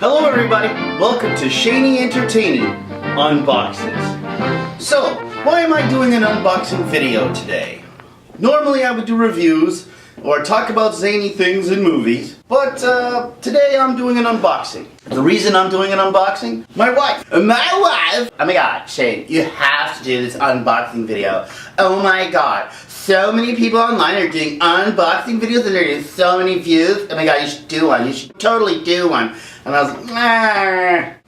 Hello everybody, welcome to Shaney Entertaining Unboxes. So, why am I doing an unboxing video today? Normally I would do reviews or talk about zany things in movies, but today I'm doing an unboxing. The reason I'm doing an unboxing? My wife! Oh my god, Shane, you have to do this unboxing video. Oh my god, so many people online are doing unboxing videos and they're getting so many views. Oh my god, you should do one. You should totally do one. And I was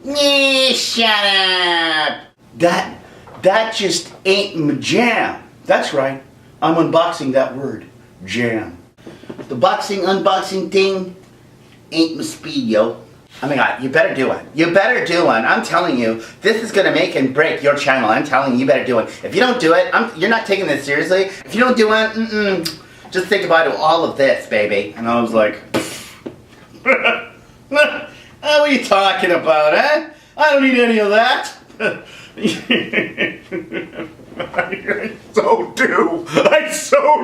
like, shut up. That just ain't my jam. That's right, I'm unboxing that word, jam. The unboxing thing ain't my speed, yo. Oh my god, you better do one. You better do one. I'm telling you, this is gonna make and break your channel. I'm telling you, you better do one. If you don't do it, you're not taking this seriously. If you don't do one, just think about all of this, baby. And I was like, what are you talking about, huh? I don't need any of that. I so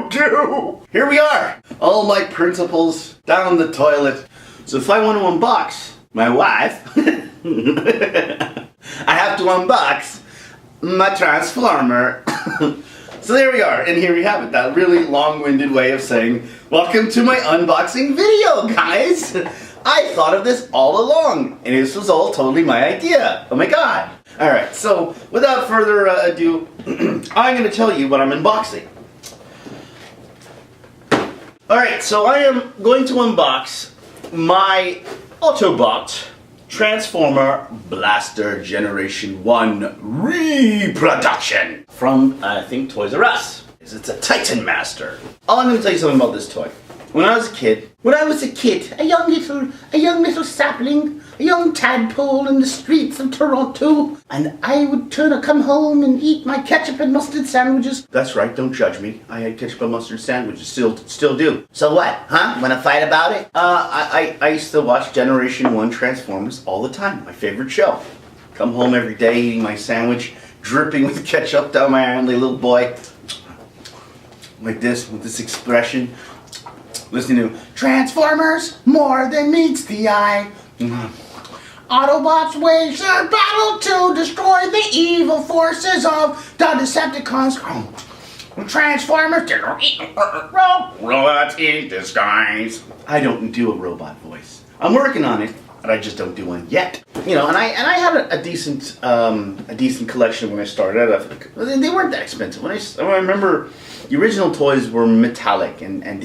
do. Here we are. All my principles down the toilet. So if I want to unbox my wife, I have to unbox my transformer. So there we are, and here we have it. That really long-winded way of saying, welcome to my unboxing video, guys. I thought of this all along, and this was all totally my idea. Oh my god. Alright, so without further ado, I'm going to tell you what I'm unboxing. Alright, so I am going to unbox my Autobot Transformer Blaster Generation 1 reproduction from, I think, Toys R Us. It's a Titan Master. I'm going to tell you something about this toy. When I was a kid, a young little sapling, a young tadpole in the streets of Toronto, and I would come home and eat my ketchup and mustard sandwiches. That's right, don't judge me. I had ketchup and mustard sandwiches, still do. So what, huh? Wanna fight about it? I used to watch Generation 1 Transformers all the time, my favorite show. Come home every day eating my sandwich, dripping with ketchup down my only little boy. Like this, with this expression. Listening to Transformers, more than meets the eye. Autobots wage their battle to destroy the evil forces of the Decepticons. Transformers, robots in disguise. I don't do a robot voice. I'm working on it, but I just don't do one yet. You know, and I had a decent collection when I started out. They weren't that expensive. When I remember, the original toys were metallic and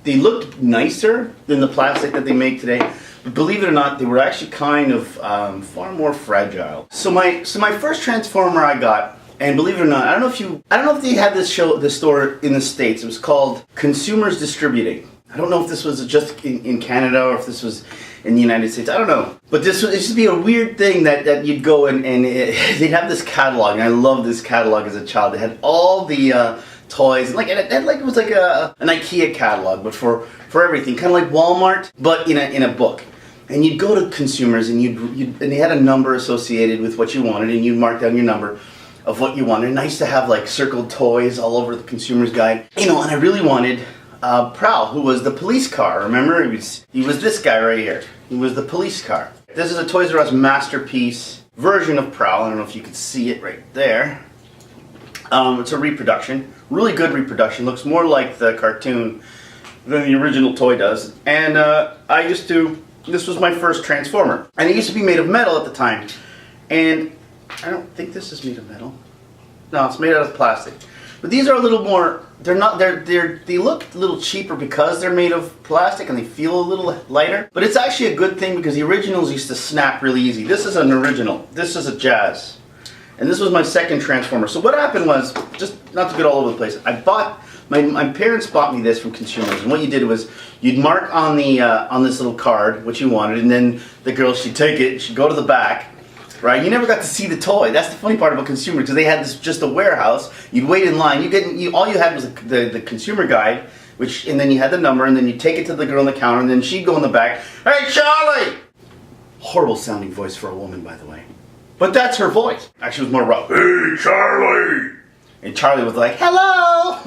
they looked nicer than the plastic that they make today. But believe it or not, they were actually kind of far more fragile. So my first Transformer I got, and believe it or not, I don't know if they had this store in the States. It was called Consumers Distributing. I don't know if this was just in Canada or if this was in the United States. I don't know. It used to be a weird thing that you'd go and they'd have this catalog, and I loved this catalog as a child. They had all the toys, and it was like an IKEA catalog, but for everything, kind of like Walmart, but in a book. And you'd go to Consumers, and and they had a number associated with what you wanted, and you'd mark down your number of what you wanted. And I used to have like circled toys all over the Consumer's Guide, you know. And I really wanted Prowl, who was the police car. Remember, he was this guy right here. He was the police car. This is a Toys R Us masterpiece version of Prowl. I don't know if you can see it right there. It's a reproduction, really good reproduction. Looks more like the cartoon than the original toy does. And this was my first Transformer. And it used to be made of metal at the time. And I don't think this is made of metal. No, it's made out of plastic. But these are a little more, they look a little cheaper because they're made of plastic and they feel a little lighter. But it's actually a good thing because the originals used to snap really easy. This is an original. This is a Jazz. And this was my second Transformer. So what happened was, just not to get all over the place, my parents bought me this from Consumers, and what you did was you'd mark on this little card what you wanted, and then the girl, she'd take it, she'd go to the back, right? You never got to see the toy. That's the funny part about Consumers, because they had this just a warehouse. You'd wait in line. All you had was the Consumer Guide, and then you had the number, and then you take it to the girl on the counter, and then she'd go in the back. Hey, Charlie! Horrible sounding voice for a woman, by the way. But that's her voice. Actually, it was more rough. Hey, Charlie! And Charlie was like, hello!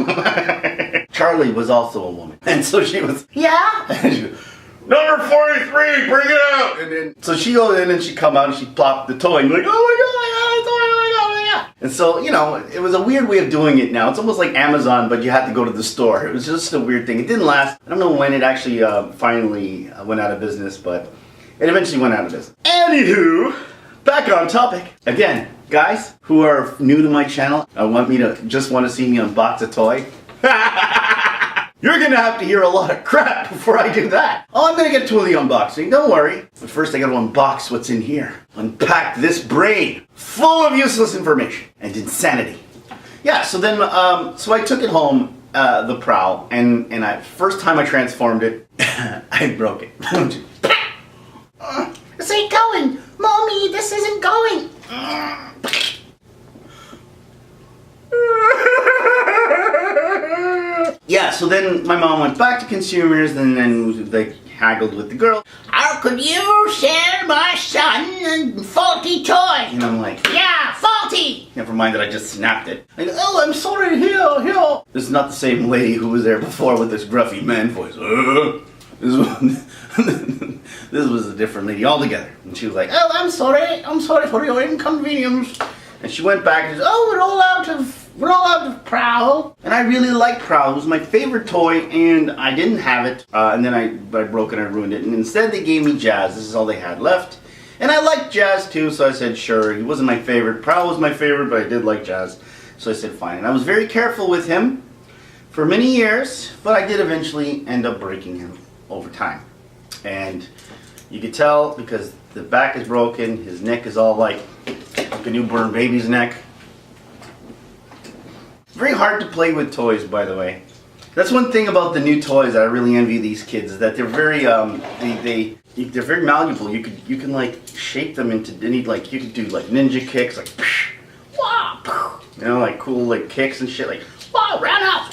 Charlie was also a woman. And so she was, yeah? Number 43, bring it out! And then, so she goes in and she come out and she plopped the toy and you're like, oh my god, I got a toy, oh my god, oh my god. And so, you know, it was a weird way of doing it now. It's almost like Amazon, but you had to go to the store. It was just a weird thing. It didn't last. I don't know when it actually finally went out of business, but it eventually went out of business. Anywho, back on topic. Again, guys who are new to my channel, want to see me unbox a toy. You're gonna have to hear a lot of crap before I do that. Oh, I'm gonna get to the unboxing, don't worry. But first I gotta unbox what's in here. Unpack this brain full of useless information and insanity. Yeah, so then, so I took it home, the Prowl, and first time I transformed it, I broke it. This ain't going! Mommy, this isn't going! Yeah, so then my mom went back to consumers and then they haggled with the girl. How could you sell my son a faulty toy? And I'm like, yeah, faulty! never mind that I just snapped it. Like, oh, I'm sorry, here. This is not the same lady who was there before with this gruffy man voice. This was a different lady altogether. And she was like, oh, I'm sorry for your inconvenience. And she went back and said, oh, we're all out of Prowl. And I really liked Prowl. It was my favorite toy, and I didn't have it. And then I broke it and I ruined it. And instead they gave me Jazz. This is all they had left. And I liked Jazz too, so I said, sure. He wasn't my favorite. Prowl was my favorite, but I did like Jazz. So I said, fine. And I was very careful with him for many years, but I did eventually end up breaking him over time. And you could tell because the back is broken, his neck is all like a newborn baby's neck. Very hard to play with toys, by the way. That's one thing about the new toys that I really envy these kids, is that they're very they're very malleable. You can like shape them into any, like you could do like ninja kicks, like you know, like cool like kicks and shit, like Wow, ran out!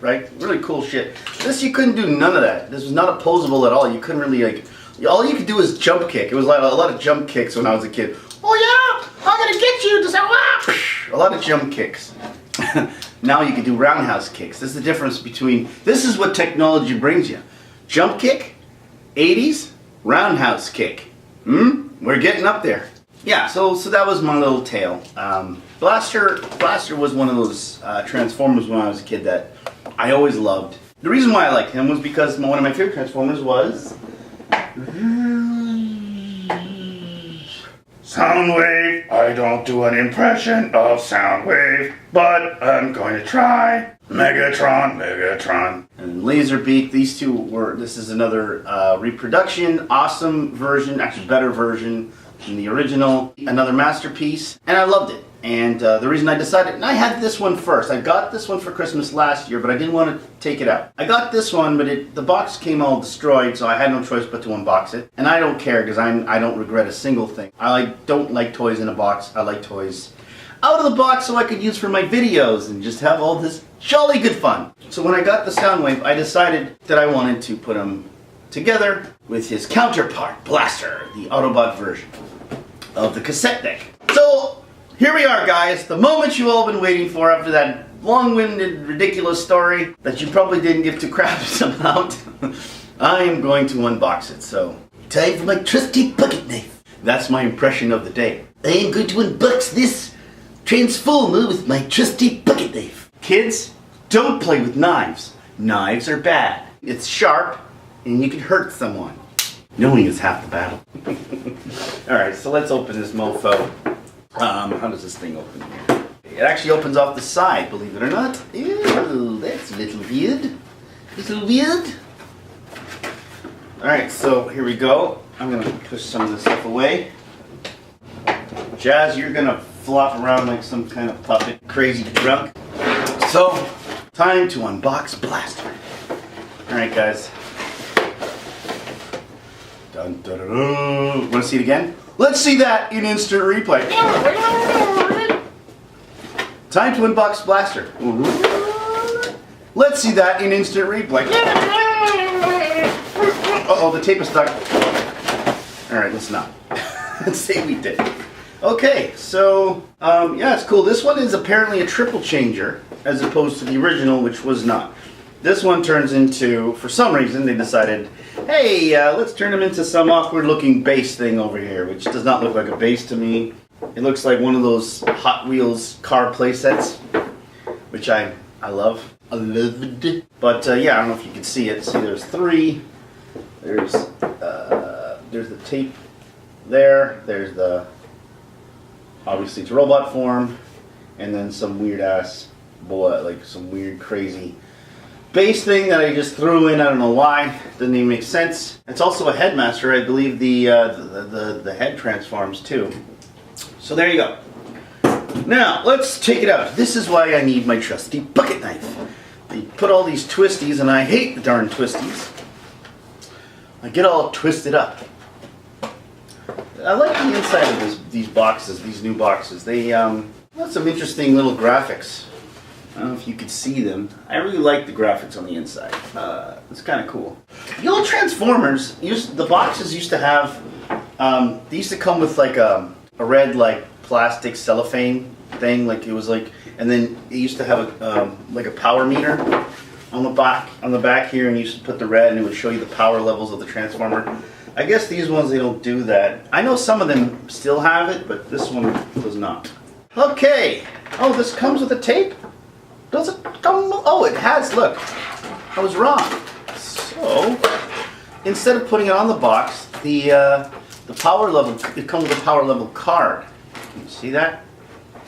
right? Really cool shit. This you couldn't do none of that. This was not opposable at all. You couldn't really like. All you could do was jump kick. It was like a lot of jump kicks when I was a kid. Oh yeah, I'm gonna get you! Just a lot of jump kicks. Now you can do roundhouse kicks. This is the difference between, this is what technology brings you. Jump kick, 80s, roundhouse kick. We're getting up there. Yeah, so that was my little tale. Blaster was one of those Transformers when I was a kid that I always loved. The reason why I liked him was because one of my favorite Transformers was Soundwave. I don't do an impression of Soundwave, but I'm going to try. Megatron. And Laserbeak, these two were, this is another reproduction, awesome version, actually better version than the original. Another masterpiece, and I loved it. And the reason I decided, and I had this one first. I got this one for Christmas last year, but I didn't want to take it out. I got this one, but the box came all destroyed, so I had no choice but to unbox it. And I don't care, because I don't regret a single thing. I don't like toys in a box. I like toys out of the box so I could use for my videos and just have all this jolly good fun. So when I got the Soundwave, I decided that I wanted to put him together with his counterpart, Blaster, the Autobot version of the cassette deck. So here we are, guys, the moment you've all been waiting for after that long-winded, ridiculous story that you probably didn't give two craps about. I am going to unbox it, so time for my trusty pocket knife. That's my impression of the day. I am going to unbox this Transformer with my trusty pocket knife. Kids, don't play with knives. Knives are bad. It's sharp, and you can hurt someone. Knowing is half the battle. Alright, so let's open this mofo. How does this thing open here? It actually opens off the side, believe it or not. Ew, that's a little weird. Alright, so here we go. I'm going to push some of this stuff away. Jazz, you're going to flop around like some kind of puppet, crazy drunk. So, time to unbox Blaster. Alright, guys. Dun, dun, dun, dun. Want to see it again? Let's see that in instant replay. Time to unbox Blaster. Let's see that in instant replay. Uh-oh, the tape is stuck. Alright, let's not. Let's say we did. Okay, so, yeah, it's cool. This one is apparently a triple changer, as opposed to the original, which was not. This one turns into, for some reason, they decided, hey, let's turn them into some awkward looking base thing over here, which does not look like a base to me. It looks like one of those Hot Wheels car play sets, which I love. I loved it. But yeah, I don't know if you can see it. See, there's 3. There's the tape there. There's the, obviously it's robot form, and then some weird ass like some weird crazy base thing that I just threw in. I don't know why. Doesn't even make sense. It's also a headmaster. I believe the head transforms too. So there you go. Now let's take it out. This is why I need my trusty bucket knife. They put all these twisties, and I hate the darn twisties. I get all twisted up. I like the inside of these boxes, these new boxes. They got some interesting little graphics. I don't know if you could see them. I really like the graphics on the inside. It's kind of cool. The old Transformers, the boxes used to have, they used to come with like a red like plastic cellophane thing, like it was like, and then it used to have like a power meter on the back here, and you used to put the red, and it would show you the power levels of the Transformer. I guess these ones, they don't do that. I know some of them still have it, but this one does not. Okay. Oh, this comes with a tape? Does it come? Oh, it has. Look, I was wrong. So, instead of putting it on the box, the power level, it comes with a power level card. Can you see that?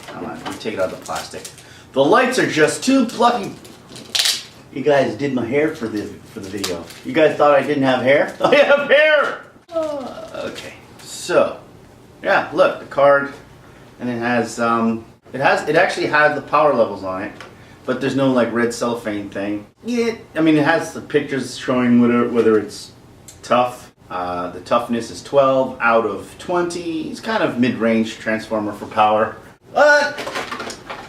Come on, let me take it out of the plastic. The lights are just too plucky. You guys did my hair for the video. You guys thought I didn't have hair? I have hair! Okay, so, yeah, look, the card, and it has, it actually has the power levels on it, but there's no like red cellophane thing. Yeah, I mean, it has the pictures showing whether it's tough. The toughness is 12 out of 20. It's kind of mid-range Transformer for power. But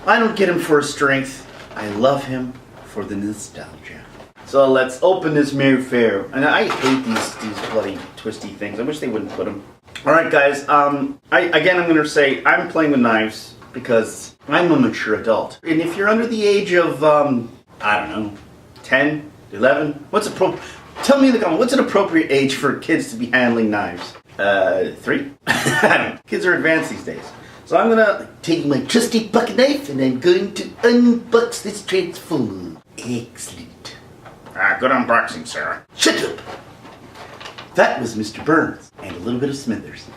I don't get him for his strength. I love him for the nostalgia. So let's open this mirror fair. And I hate these bloody twisty things. I wish they wouldn't put them. Alright guys, I'm going to say I'm playing with knives because I'm a mature adult. And if you're under the age of, I don't know, 10, 11, tell me in the comments, what's an appropriate age for kids to be handling knives? 3? Kids are advanced these days. So I'm going to take my trusty bucket knife and I'm going to unbox this Transformer. Excellent. Good unboxing, sir. Shut up! That was Mr. Burns and a little bit of Smithers.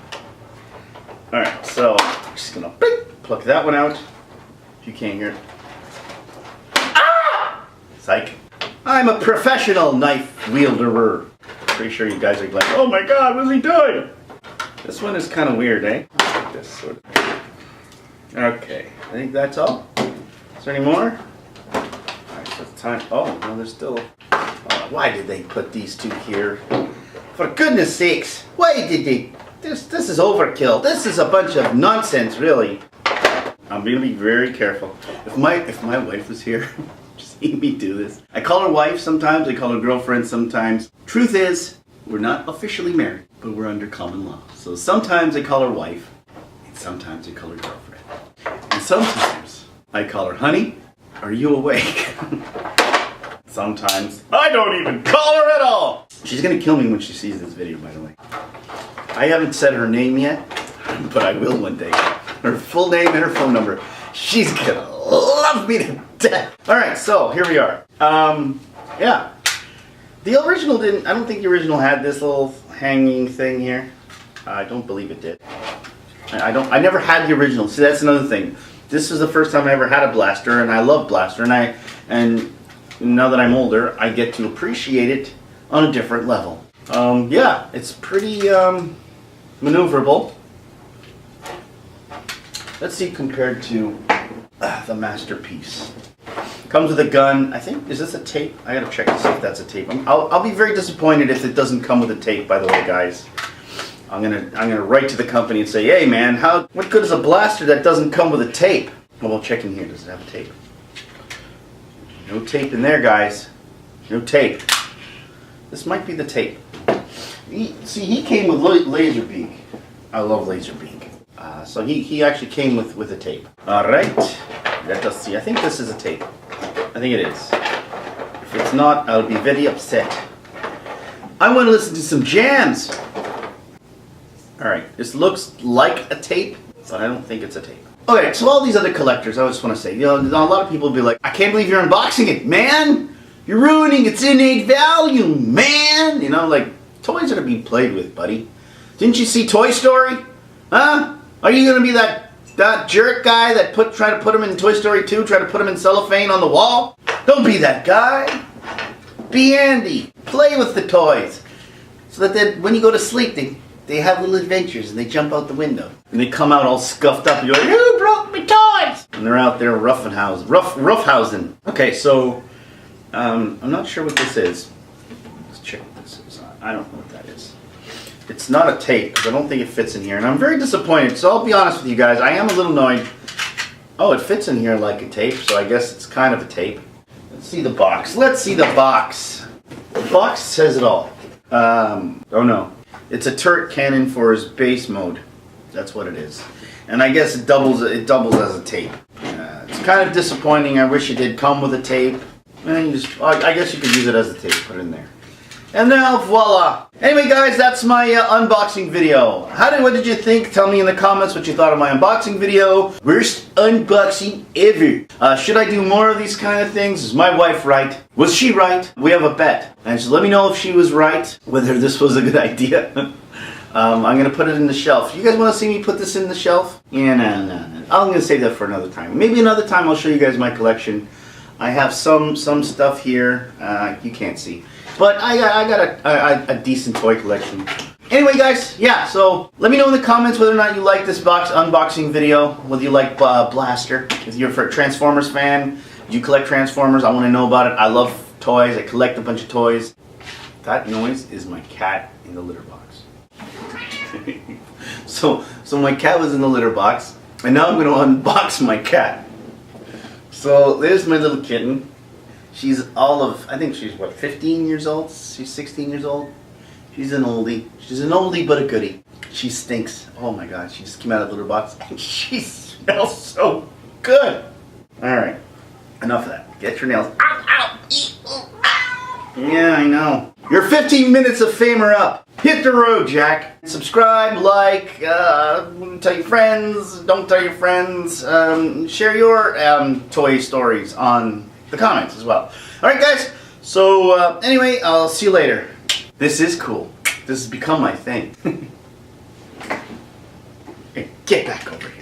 Alright, so I'm just going to pluck that one out. If you can't hear it. Ah! Psych. I'm a professional knife wielderer. Pretty sure you guys are like, oh my god, what's he doing? This one is kind of weird, eh? Like this sort of. Okay, I think that's all. Is there any more? Alright, so it's time. Oh, no, there's still. Why did they put these two here? For goodness sakes, why did they? This is overkill. This is a bunch of nonsense, really. I'm gonna be very careful. If my wife was here, see me do this. I call her wife sometimes. I call her girlfriend sometimes. Truth is, we're not officially married, but we're under common law. So sometimes I call her wife, and sometimes I call her girlfriend, and sometimes I call her honey. Are you awake? Sometimes I don't even call her at all. She's gonna kill me when she sees this video, by the way. I haven't said her name yet, but I will one day. Her full name and her phone number. She's gonna love me to death. Alright, so here we are. Yeah. The original didn't, I don't think the original had this little hanging thing here. I don't believe it did. I never had the original. See, that's another thing. This is the first time I ever had a blaster, and I love blaster, and now that I'm older, I get to appreciate it on a different level. Yeah, it's pretty maneuverable. Let's see compared to the masterpiece. Comes with a gun. I think, is this a tape? I gotta check to see if that's a tape. I'll be very disappointed if it doesn't come with a tape, by the way, guys. I'm gonna write to the company and say, hey man, what good is a blaster that doesn't come with a tape? Well, we'll check in here. Does it have a tape? No tape in there, guys. No tape. This might be the tape. He came with Laserbeak. I love Laserbeak. So he actually came with a tape. All right. Let us see. I think this is a tape. I think it is. If it's not, I'll be very upset. I want to listen to some jams. Alright, this looks like a tape, but I don't think it's a tape. Okay, so all these other collectors, I just want to say, you know, a lot of people will be like, I can't believe you're unboxing it, man! You're ruining its innate value, man! You know, like, toys are to be played with, buddy. Didn't you see Toy Story? Huh? Are you gonna be that jerk guy that try to put him in Toy Story 2, try to put him in cellophane on the wall? Don't be that guy. Be Andy. Play with the toys. So that then when you go to sleep, they have little adventures and they jump out the window. And they come out all scuffed up and you're like, who broke my toys? And they're out there roughhousing. Okay, so I'm not sure what this is. Let's check what this is. I don't know what that is. It's not a tape because I don't think it fits in here. And I'm very disappointed, so I'll be honest with you guys. I am a little annoyed. Oh, it fits in here like a tape, so I guess it's kind of a tape. Let's see the box. Let's see the box. The box says it all. Oh no. It's a turret cannon for his base mode. That's what it is. And I guess it doubles as a tape. It's kind of disappointing. I wish it did come with a tape. And I guess you could use it as a tape. Put it in there. And now, voila! Anyway guys, that's my unboxing video. What did you think? Tell me in the comments what you thought of my unboxing video. Worst unboxing ever. Should I do more of these kind of things? Is my wife right? Was she right? We have a bet. And so let me know if she was right, whether this was a good idea. I'm going to put it in the shelf. You guys want to see me put this in the shelf? Yeah, no. I'm going to save that for another time. Maybe another time I'll show you guys my collection. I have some stuff here. You can't see. But I got a decent toy collection. Anyway guys, yeah, so let me know in the comments whether or not you like this unboxing video, whether you like Blaster. If you're a Transformers fan, do you collect Transformers? I want to know about it. I love toys, I collect a bunch of toys. That noise is my cat in the litter box. So my cat was in the litter box, and now I'm going to unbox my cat. So there's my little kitten. She's I think she's what, 15 years old? She's 16 years old. She's an oldie. She's an oldie but a goodie. She stinks. Oh my god, she just came out of the litter box and she smells so good. Alright, enough of that. Get your nails. Ow, ow, ow. Yeah, I know. Your 15 minutes of fame are up. Hit the road, Jack. Subscribe, like, tell your friends, don't tell your friends. Share your toy stories on the comments as well. Alright guys, so anyway, I'll see you later. This is cool. This has become my thing. Hey, get back over here.